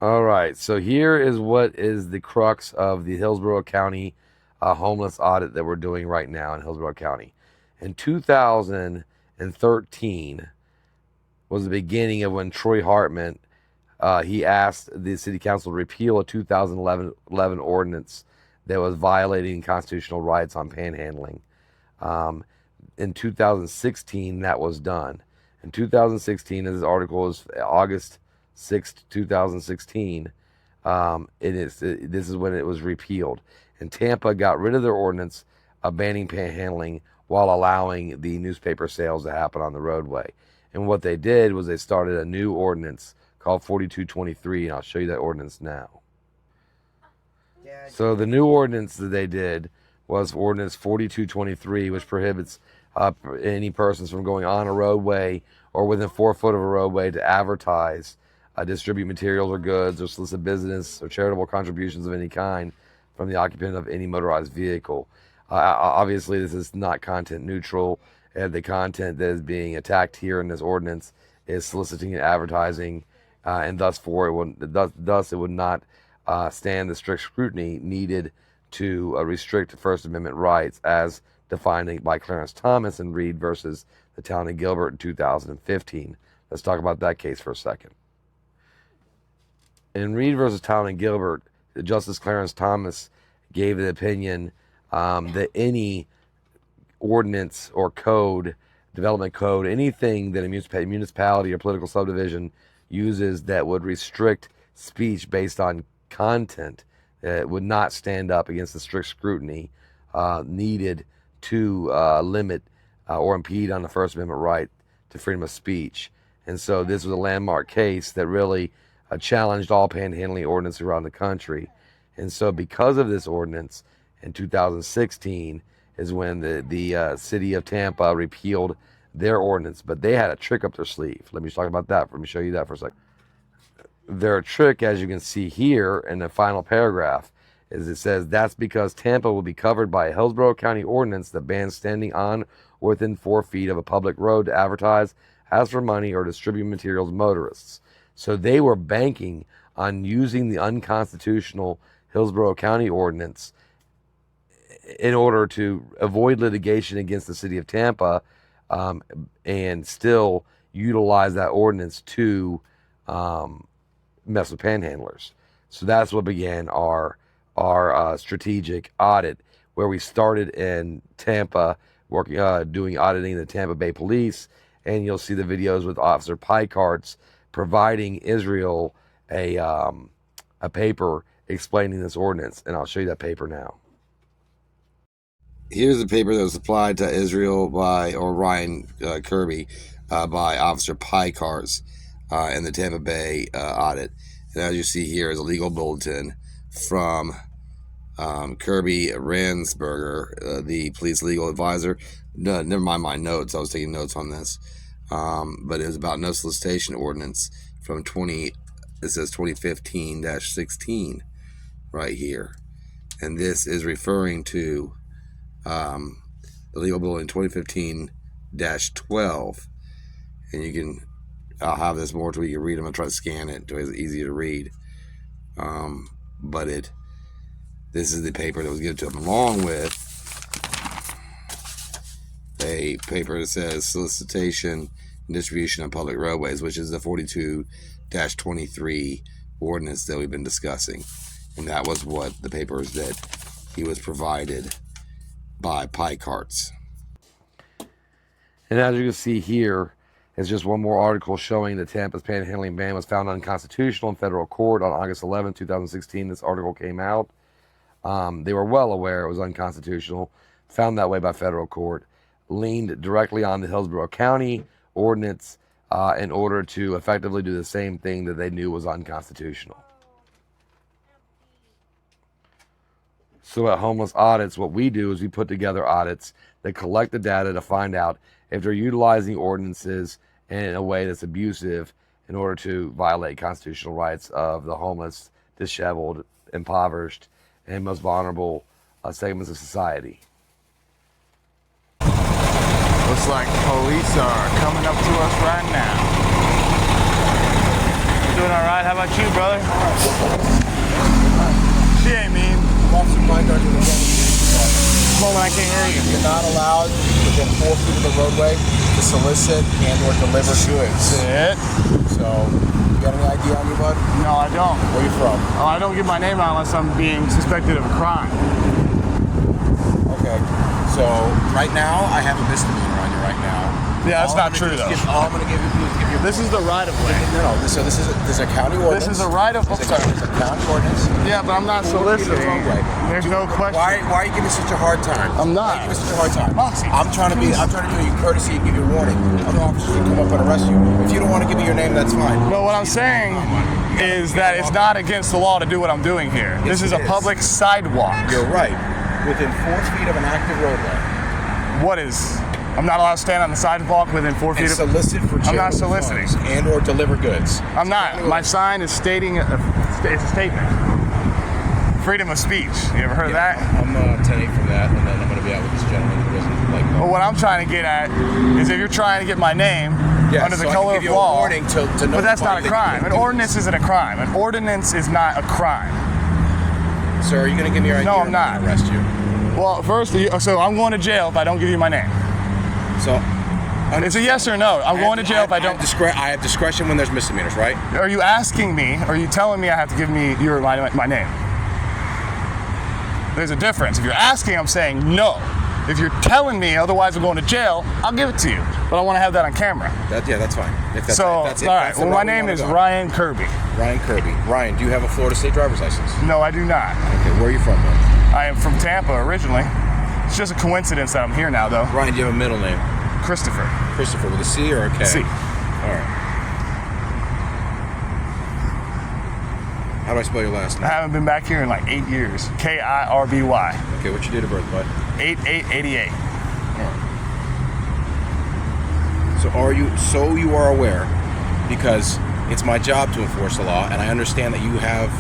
All right, so here is what is the crux of the Hillsborough County homeless audit that we're doing right now in Hillsborough County. In 2013 was the beginning of when Troy Hartman, he asked the city council to repeal a 2011 ordinance that was violating constitutional rights on panhandling. In 2016, that was done. In 2016, as this article is August 6th, 2016, this is when it was repealed. And Tampa got rid of their ordinance banning panhandling while allowing the newspaper sales to happen on the roadway. And what they did was they started a new ordinance called 4223, and I'll show you that ordinance now. So the new ordinance that they did was Ordinance 4223, which prohibits any persons from going on a roadway or within 4 foot of a roadway to advertise, distribute materials or goods, or solicit business or charitable contributions of any kind from the occupant of any motorized vehicle. Obviously, this is not content neutral. The content that is being attacked here in this ordinance is soliciting and advertising, and thus it would not stand the strict scrutiny needed to restrict First Amendment rights as defined by Clarence Thomas and Reed versus the town of Gilbert in 2015. Let's talk about that case for a second. In Reed versus town of Gilbert, Justice Clarence Thomas gave the opinion that any ordinance or code, development code, anything that a municipality or political subdivision uses that would restrict speech based on content would not stand up against the strict scrutiny needed to limit or impede on the First Amendment right to freedom of speech. And so this was a landmark case that really challenged all panhandling ordinances around the country. And so because of this ordinance, in 2016 is when the city of Tampa repealed their ordinance, but they had a trick up their sleeve. Let me talk about that. Let me show you that for a second. Their trick, as you can see here in the final paragraph, is it says that's because Tampa will be covered by a Hillsborough County ordinance that bans standing on or within 4 feet of a public road to advertise, ask for money, or distribute materials to motorists. So they were banking on using the unconstitutional Hillsborough County ordinance in order to avoid litigation against the city of Tampa, and still utilize that ordinance to mess with panhandlers. So that's what began our strategic audit, where we started in Tampa, doing auditing the Tampa Bay Police, and you'll see the videos with Officer Picards providing Israel a paper explaining this ordinance, and I'll show you that paper now. Here's the paper that was supplied to Israel by Ryan Kirby by Officer Picards in the Tampa Bay audit. And as you see here is a legal bulletin from Kirby Ransberger, the police legal advisor. No, never mind my notes. I was taking notes on this. But it was about no solicitation ordinance from it says 2015-16 right here. And this is referring to the legal bulletin 2015-12. And I'll have this more to where you can read them. I'll try to scan it so it's easy to read. But this is the paper that was given to them, along with a paper that says solicitation and distribution on public roadways, which is the 42-23 ordinance that we've been discussing. And that was what the papers that he was provided by Picards. And as you can see here, it's just one more article showing that Tampa's panhandling ban was found unconstitutional in federal court on August 11, 2016. This article came out. They were well aware it was unconstitutional, found that way by federal court, leaned directly on the Hillsborough County ordinance in order to effectively do the same thing that they knew was unconstitutional. So at Homeless Audits, what we do is we put together audits that collect the data to find out if they're utilizing ordinances in a way that's abusive in order to violate constitutional rights of the homeless, disheveled, impoverished, and most vulnerable segments of society. Looks like police are coming up to us right now. Doing all right. How about you, brother? She ain't mean. Officer Mike, Moment, I can't hear you. You're not allowed within 4 feet of the roadway to solicit and or deliver goods. That's it. So, you got any ID on you, bud? No, I don't. Where you from? Oh, I don't give my name out unless I'm being suspected of a crime. Okay. So, right now, I have a misdemeanor on you right now. Yeah, that's not true, though. All I'm going to give you is give you... This is the right-of-way. No. So this is a county ordinance. This is a right-of-way. There's a county ordinance. Yeah, but I'm not soliciting. There's no question. Why are you giving me such a hard time? I'm not. Why are you giving me such a hard time? Moxie. I'm trying to do you courtesy and give you a warning. Other officers can come up and arrest you. If you don't want to give me your name, that's fine. No, what I'm saying is that it's not against the law to do what I'm doing here. This is a public sidewalk. You're right. Within 4 feet of an active roadway. What is? I'm not allowed to stand on the sidewalk within 4 feet of... solicit for I'm not soliciting. And or deliver goods. I'm not. My sign is stating... It's a statement. Freedom of speech. You ever heard of that? I'm 10-8 from that, and then I'm going to be out with this gentleman who doesn't like... Well, what I'm trying to get at is if you're trying to get my name under the color of law... But that's not a crime. An ordinance isn't a crime. An ordinance is not a crime. Sir, are you going to give me your ID? No, I'm not. Arrest you. Well, first, so I'm going to jail if I don't give you my name. So, it's a yes or no. I'm going to jail if I don't. I have discretion when there's misdemeanors, right? Are you asking me? Or are you telling me I have to give me my name? There's a difference. If you're asking, I'm saying no. If you're telling me, otherwise I'm going to jail, I'll give it to you. But I want to have that on camera. That's fine. If that's, all right. Well, my name is Ryan Kirby. Ryan Kirby. Ryan, do you have a Florida State driver's license? No, I do not. Okay, where are you from, then? I am from Tampa originally. It's just a coincidence that I'm here now, though. Ryan, do you have a middle name? Christopher. Christopher with a C or a K? C. All right. How do I spell your last name? I haven't been back here in like 8 years. Kirby. Okay, what's your date of birth, bud? 8/8/88. All right. So you are aware, because it's my job to enforce the law, and I understand that you have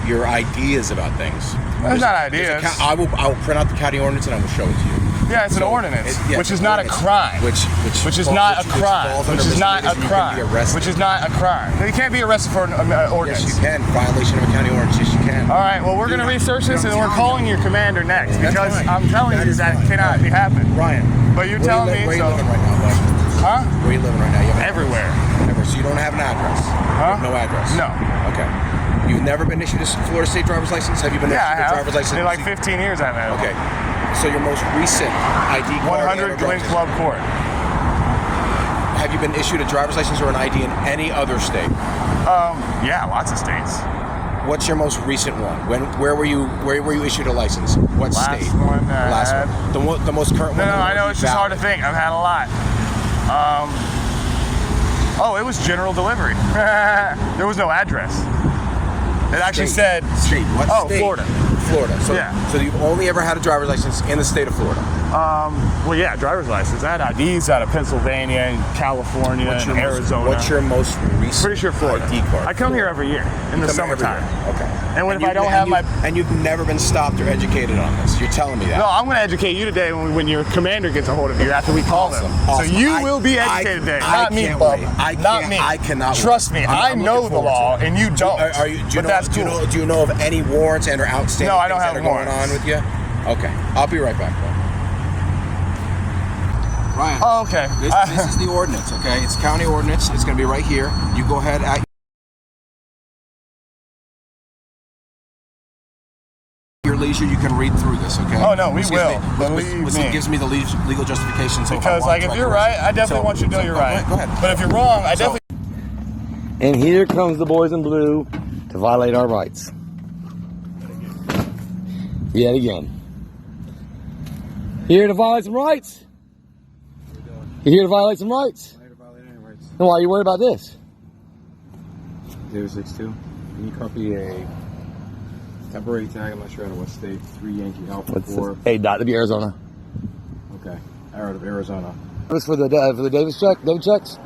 your ideas about things. There's not ideas. I will print out the county ordinance and I will show it to you. Yeah, it's an ordinance, which is not a crime. Which is not a crime. Which is not a crime. Which is not a crime. You can't be arrested for an ordinance. Yes, you can. Violation of a county ordinance. Yes, you can. All right. Well, we're going to research this, and we're calling your commander next because I'm telling you that cannot be happening. Ryan. But you're telling me. Where are you living right now, bud? Huh? Where are you living right now? Everywhere. So you don't have an address? Huh? No address? No. Okay. You've never been issued a Florida State driver's license? Have you been issued a driver's license? In like 15 years I've had it. Okay. So your most recent ID card... 100 Glen Club Court. Have you been issued a driver's license or an ID in any other state? Yeah, lots of states. What's your most recent one? Where were you issued a license? What Last state? One Last one. The most current one? No, I know, it's just hard to think. I've had a lot. It was general delivery. There was no address. It actually said... State. What state? Florida. Florida. So, yeah. So you've only ever had a driver's license in the state of Florida? Well, yeah, driver's license. I had IDs out of Pennsylvania and California and Arizona. What's your most recent Pretty sure Florida. ID card? I come here every year in the summertime. Okay. And if I don't have my... And you've never been stopped or educated on this. You're telling me that. No, I'm going to educate you today when your commander gets a hold of you after we call them. Awesome. So you will be educated today. Not me, bub. Not me. I cannot. Trust me. I know the law and you don't. That's cool. Do you know of any warrants and or outstanding No, I don't things have that are warrants. going on with you? Okay. I'll be right back, bro. Ryan. Oh, okay. This is the ordinance, okay? It's county ordinance. It's going to be right here. You go ahead at your leisure. You can read through this, okay? Oh, no, we will. Believe me. It gives me the legal justification. So because, if you're right, I definitely want you to know you're right. Go ahead. But if you're wrong, I definitely... And here comes the boys in blue to violate our rights. Yet again. Here to violate some rights? You here to violate some rights? I'm here to violate any rights. Then why are you worried about this? 062. Can you copy a temporary tag? I'm not sure out of what state. 3 Yankee Alpha 4. Hey, Dot, to be Arizona. Okay. Out of Arizona. This for the Davis check? David checks?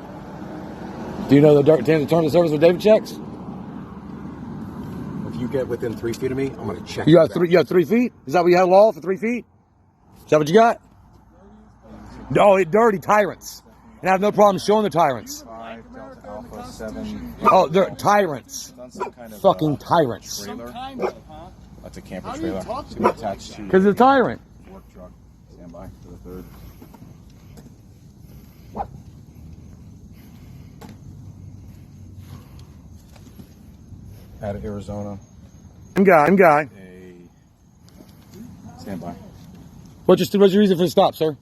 Do you know the terms of service for David checks? If you get within 3 feet of me, I'm going to check. You have 3 feet? Is that what you have law for 3 feet? Is that what you got? No, dirty tyrants. And I have no problem showing the tyrants. 5 Delta Alpha 7. Oh, they're tyrants. It's on some kind of, Fucking tyrants. trailer. Some kind of, huh? That's a camper How do you trailer. talk It's to gonna be attached to Because they're tyrant. work truck. Stand by for the 3rd. Out of Arizona. I'm guy. Stand by. What's your reason for the stop, sir?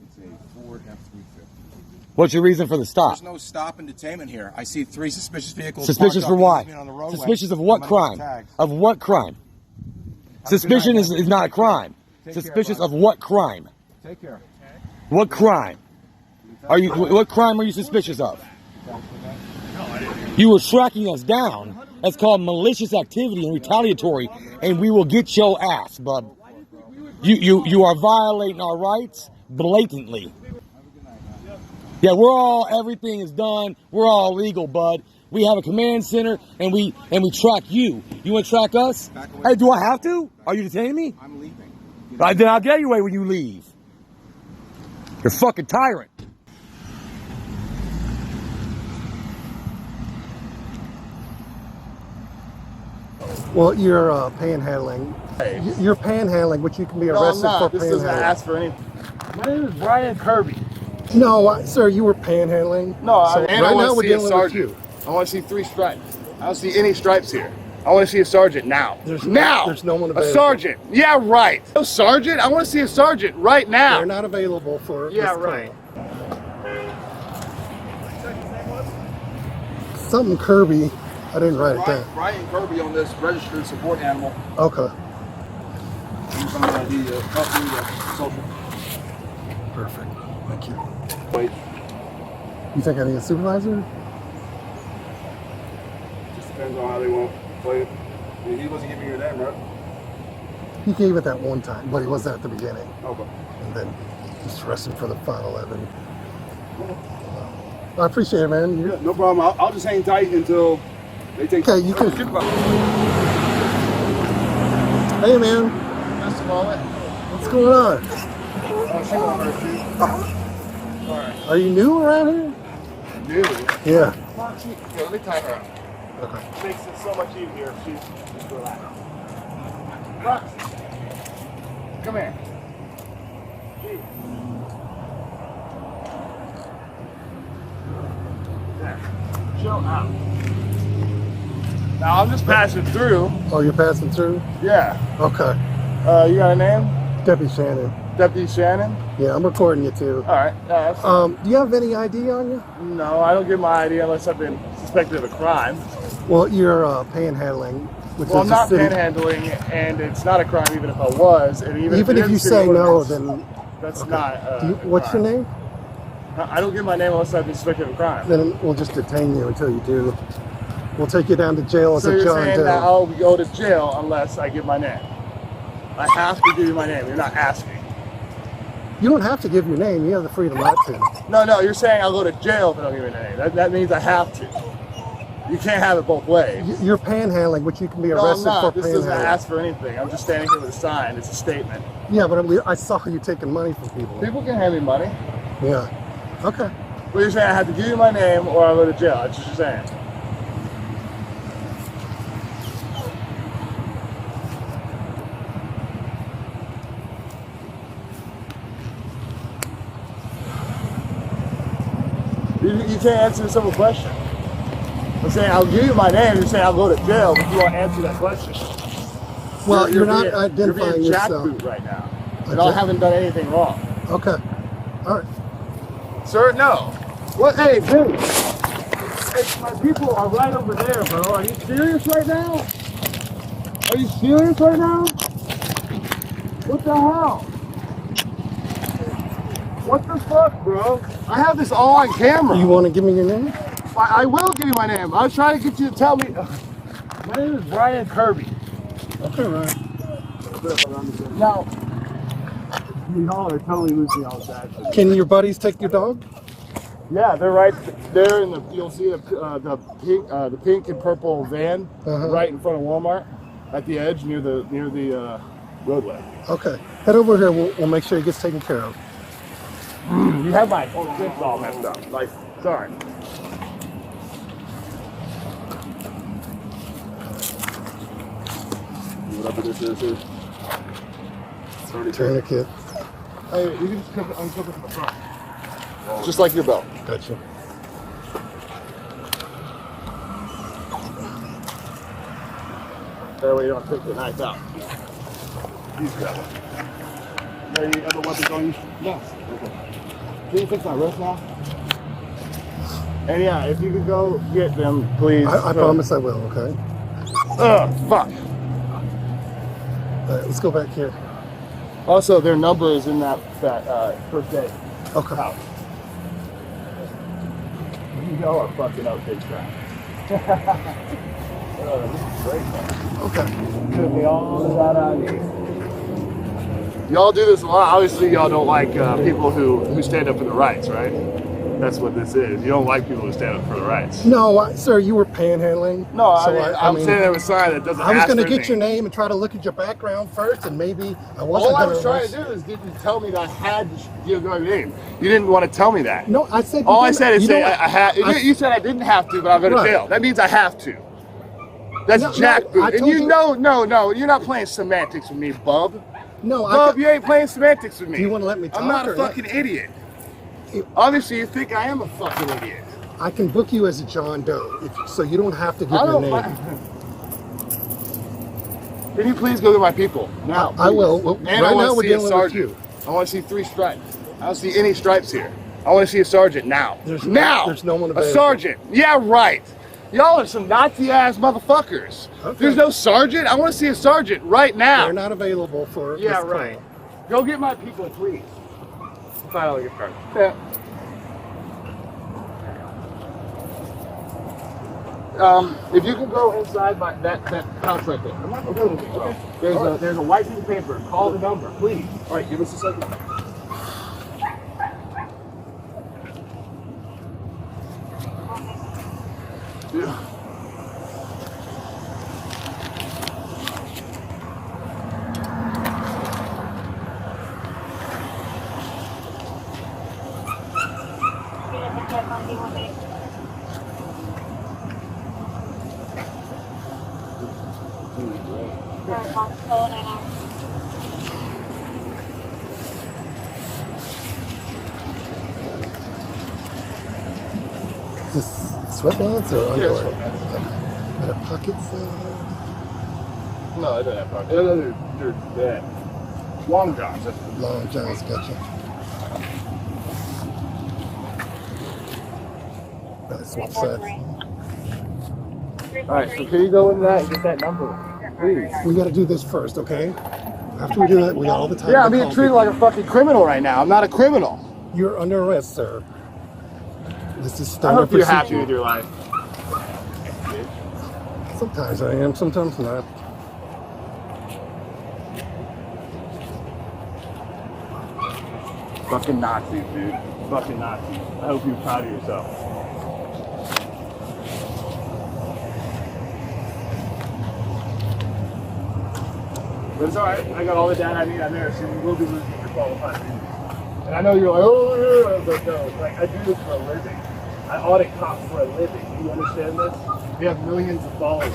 It's a Ford F-350. What's your reason for the stop? There's no stop and detainment here. I see 3 suspicious vehicles. Suspicious parked for up what? behind me on the roadway. Suspicious of what I'm gonna get crime? tagged. Of what crime? Suspicion is not a crime. Take care, Suspicious bud. of what crime? Take care. What crime? What crime are you suspicious of? You were tracking us down. That's called malicious activity and retaliatory, and we will get your ass, bub. You are violating our rights blatantly. Yeah, everything is done. We're all legal, bud. We have a command center, and we track you. You want to track us? Hey, do I have to? Are you detaining me? I'm leaving. Then I'll get you away when you leave. You're a fucking tyrant. Well, you're panhandling. You're panhandling, which you can be arrested for This doesn't panhandling. ask for anything. My name is Brian Kirby. No, sir, you were panhandling. No, so and I right want now to we're see a dealing with sergeant. you. I want to see 3 stripes. I don't see any stripes here. I want to see a sergeant now. There's now! no one A available. sergeant. Yeah, right. No sergeant? I want to see a sergeant right now. They're not available for Yeah, this right. call. Something Kirby. I didn't write it down. Brian Kirby on this registered support animal. Okay. He's on the social. Perfect. Thank you. Wait. You think I need a supervisor? Just depends on how they want to play it. I mean, he wasn't giving you your name, right? He gave it that one time, but he wasn't at the beginning. Okay. And then just arrested for the 511. I appreciate it, man. Yeah, no problem. I'll just hang tight until they take. Okay, you can. Hey, man. What's going on? Are you new around here? New. Yeah. Here, let me tie her up. Okay. It makes it so much easier if she's just relaxed. Roxy, come here. Hey. There. Chill out. Now I'm just passing through. Oh, you're passing through? Yeah. Okay. You got a name? Deputy Shannon. Deputy Shannon? Yeah, I'm recording you too. All right. Yeah, that's Do you have any ID on you? no, I don't give my ID unless I've been suspected of a crime. Well, you're panhandling, which Well, I'm is not the city. panhandling, and it's not a crime even if I was. And even Even it if you is city say no, ordinance, then that's okay. not. What's your name? I don't give my name unless I've been suspected of a crime. Then we'll just detain you until you do. We'll take you down to jail as So a you're John saying that Doe. I'll go to jail unless I give my name? I have to give you my name. You're not asking. You don't have to give your name. You have the freedom not to. No, you're saying I'll go to jail if I don't give you my name. That means I have to. You can't have it both ways. You're panhandling, which you can be No, I'm arrested not. for This doesn't panhandling. ask for anything. I'm just standing here with a sign. It's a statement. Yeah, but I saw you taking money from people. People can hand me money. Yeah. Okay. But you're saying I have to give you my name or I'll go to jail. That's what you're saying. You can't answer a simple question. I'm saying I'll give you my name. You're saying I'll go to jail, but you won't answer that question. Well, you're not being, identifying you're being yourself. jackboot right now. And I haven't done anything wrong. Okay. All right. Sir, no. What? Hey, dude. Hey, my people are right over there, bro. Are you serious right now? Are you serious right now? What the hell? What the fuck, bro? I have this all on camera. You want to give me your name? I will give you my name. I was trying to get you to tell me. My name is Brian Kirby. Okay, right. Now, y'all are totally losing all that. Can your buddies take your dog? Yeah, they're right there in the. You'll see the pink and purple van right in front of Walmart, at the edge near the roadway. Okay. Head over here. We'll make sure he gets taken care of. You have my zips all messed up. Like, sorry. whatever this is. Tourniquet. Hey, you can just uncover from the front. Just like your belt. Gotcha. That way you don't take the knife out. Use that. Any other weapons on you? No. Okay. Can you fix my wrist now? And yeah, if you could go get them, please. I promise I will, okay? Fuck. All right, let's go back here. Also, their number is in that first aid Okay. house. You know our fucking outfit track. Oh, this is great, man. Okay. Took me all the data I need. Y'all do this a lot. Obviously, y'all don't like people who stand up for the rights, right? That's what this is. You don't like people who stand up for the rights. No, sir, you were panhandling. No, so I'm mean, saying there was a sign that doesn't. I was going to get your name and try to look at your background first, and maybe I wasn't. All I was trying to do is get you to tell me that I had to give your name. You didn't want to tell me that. No, I said. All I said is say I had. I, you said I didn't have to, but I'll go to jail. That means I have to. That's jackboot. And no, you're not playing semantics with me, bub. No, bub, you ain't playing semantics with me. Do you want to let me talk? I'm not a fucking idiot. Obviously, you think I am a fucking idiot. I can book you as a John Doe, so you don't have to give your name. Can you please go get my people now? I will. Well, and right I now want we're to see a dealing with sergeant. you. I want to see 3 stripes. I don't see any stripes here. I want to see a sergeant now. There's no one available. A sergeant. Yeah, right. Y'all are some Nazi-ass motherfuckers. Okay. There's no sergeant? I want to see a sergeant right now. They're not available for Yeah, this right. call. Go get my people, please. Finally get started. Yeah. If you can go inside that house right there. I'm not going to go with you. There's a white piece of paper. Call the number, please. All right, give us a second. Yeah. Is this sweatpants or underwear? Yeah, Are there pockets? No, I don't have pockets. They're long johns. Long johns, gotcha. Swap sides. All right, so can you go into that and get that number, please? We got to do this first, okay? After we do that, we got all the time. Yeah, I'm being treated like a fucking criminal right now. I'm not a criminal. You're under arrest, sir. This is I standard hope you're procedure. happy with your life. Sometimes I am, sometimes not. Fucking Nazis, dude. Fucking Nazis. I hope you're proud of yourself. But it's alright. I got all the data I need on there, so we will be losing your qualified people. And I know you're like, oh, yeah, but no. Like, I do this for a living. I audit cops for a living. Do you understand this? We have millions of followers.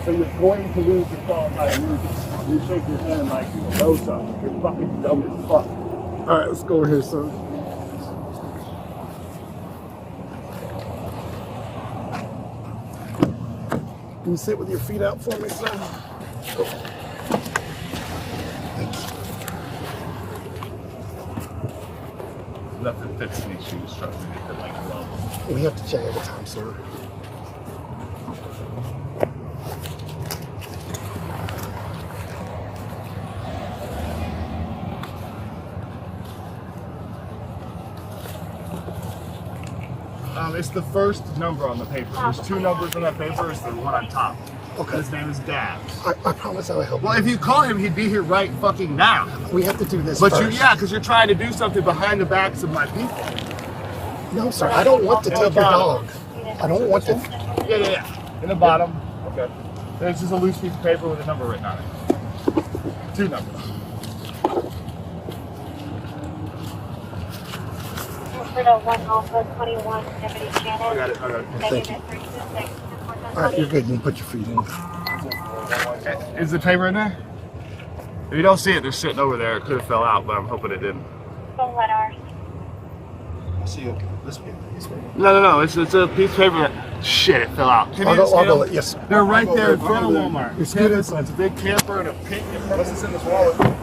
So you're going to lose your qualified immunity. You shake your hand like you know something. You're fucking dumb as fuck. All right, let's go over here, son. Can you sit with your feet out for me, son? Thanks. Nothing fits these shoes, trust me. They fit like gloves. We have to check every time, sir. It's the first number on the paper. There's 2 numbers on that paper. It's the one on top. Okay. His name is Dabs. I promise I will help Well, you. if you call him, he'd be here right fucking now. We have to do this But first. because you're trying to do something behind the backs of my people. No, sir, I don't want to take your dog. I don't want to. Yeah. In the bottom. Okay. There's just a loose piece of paper with a number written on it. 2 numbers. For the 1 Alpha 21 Deputy Shannon. I got it. Thank you. All right, you're good. You can put your feet in. Is the paper in there? If you don't see it, they're sitting over there. It could have fell out, but I'm hoping it didn't. Don't let ours. I see this piece of paper. No. It's a piece of paper that shit. It fell out. Can you just I'll get go. them? Yes. They're right there in front of Walmart. It's good. It's a big camper and a pink. What's this in this wallet?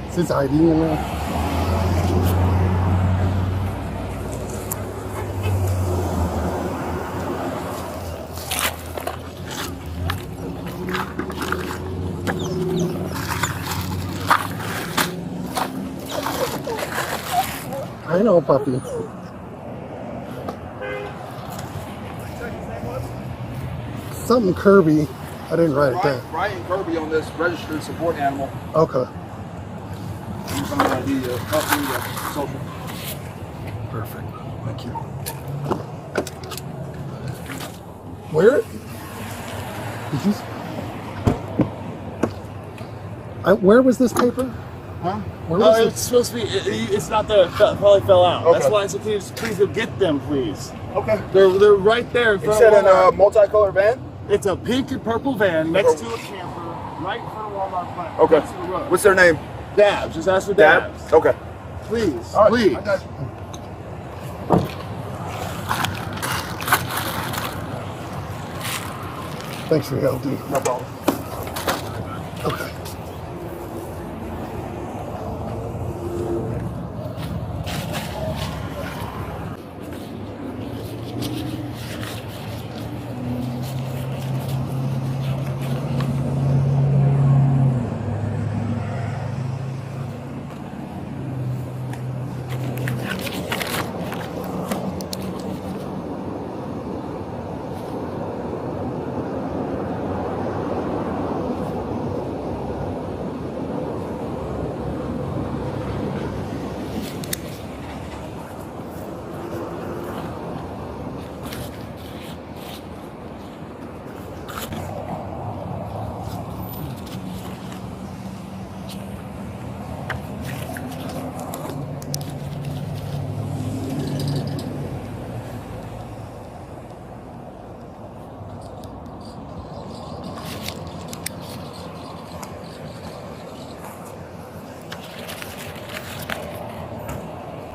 Is his ID in there? I know, puppy. Something Kirby. I didn't write it down. Ryan Kirby on this registered support animal. Okay. He's on the company, social. Perfect. Thank you. Where? Did you? Where was this paper? Huh? Where was it? It's supposed to be. It's not there. It probably fell out. Okay. That's why I said, please go get them, please. Okay. They're right there in You front said of in a Walmart. multicolored van? It's a pink and purple van next to a camper, right in front of Walmart plant. Okay. Next to the road. What's their name? Dabs? Just ask for Dab? Dabs. Okay. Please, All right, please. I got you. Thanks for your help, dude. No problem. Okay.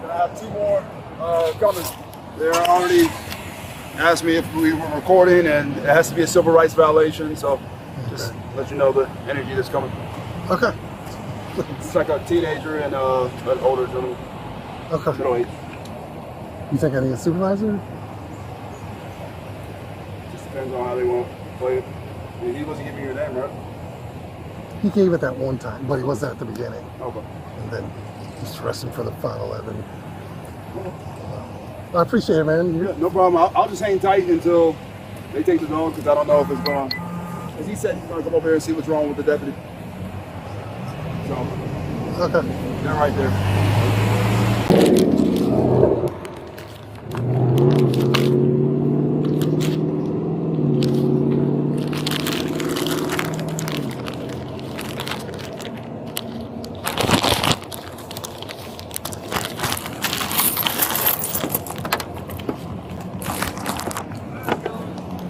I have two more coming. They're already asked me if we were recording, and it has to be a civil rights violation, so just let you know the energy that's coming. Okay. It's like a teenager and an older gentleman, Okay. middle age. You think I need a supervisor? Just depends on how they want to play it. I mean, he wasn't giving you your name, right? He gave it that one time, but he wasn't at the beginning. Okay. And then just arrested for the final 11. I appreciate it, man. Yeah, no problem. I'll just hang tight until they take the dog, because I don't know if it's going to. As he said, he's going to come over here and see what's wrong with the deputy. So, Okay. they're right there.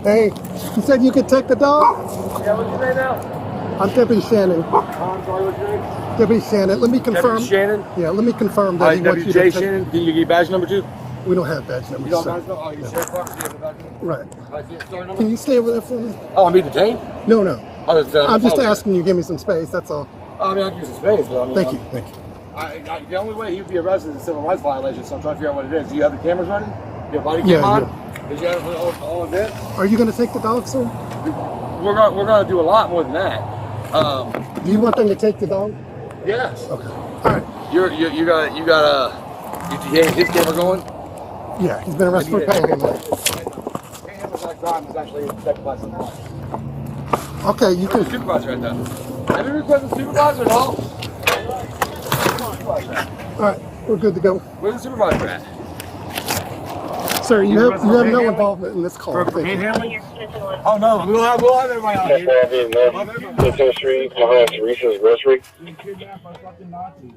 Hey, you said you could take the dog? Yeah, what's your name now? I'm Deputy Shannon. I'm sorry, what's your name? Deputy Shannon. Let me confirm. Deputy Shannon. Yeah, let me confirm that he wants you to WJ take. Shannon. Can you get badge number 2? We don't have badge numbers. You don't so- guys know? Oh, you sheriff clerk? You have a badge number? Right. Story number? Can you stay over there for me? Oh, I'm being detained? No, no. Oh, I'm just asking you to give me some space. That's all. I mean, I can use the space, but I mean, Thank you. Thank you. The only way he would be arrested is a civil rights violation, so I'm trying to figure out what it is. Do you have the cameras running? You have body cam Yeah, on? Did you have it all event? Are you going to take the dog, sir? We're gonna do a lot more than that. Do you want them to take the dog? Yes. Okay. All right. You got his camera going? Yeah, he's been arrested for panhandling. That crime was actually detected by someone. Okay, you Where's the can. supervisor at that? Have you requested a supervisor at all? All right, we're good to go. Where's the supervisor at? Sir, you have no panhandling? involvement in this call. Thank you. Panhandling? Citizen one. Oh no, we'll have everybody out here. 15th Street, behind Teresa's grocery. You kidnapped by fucking Nazis.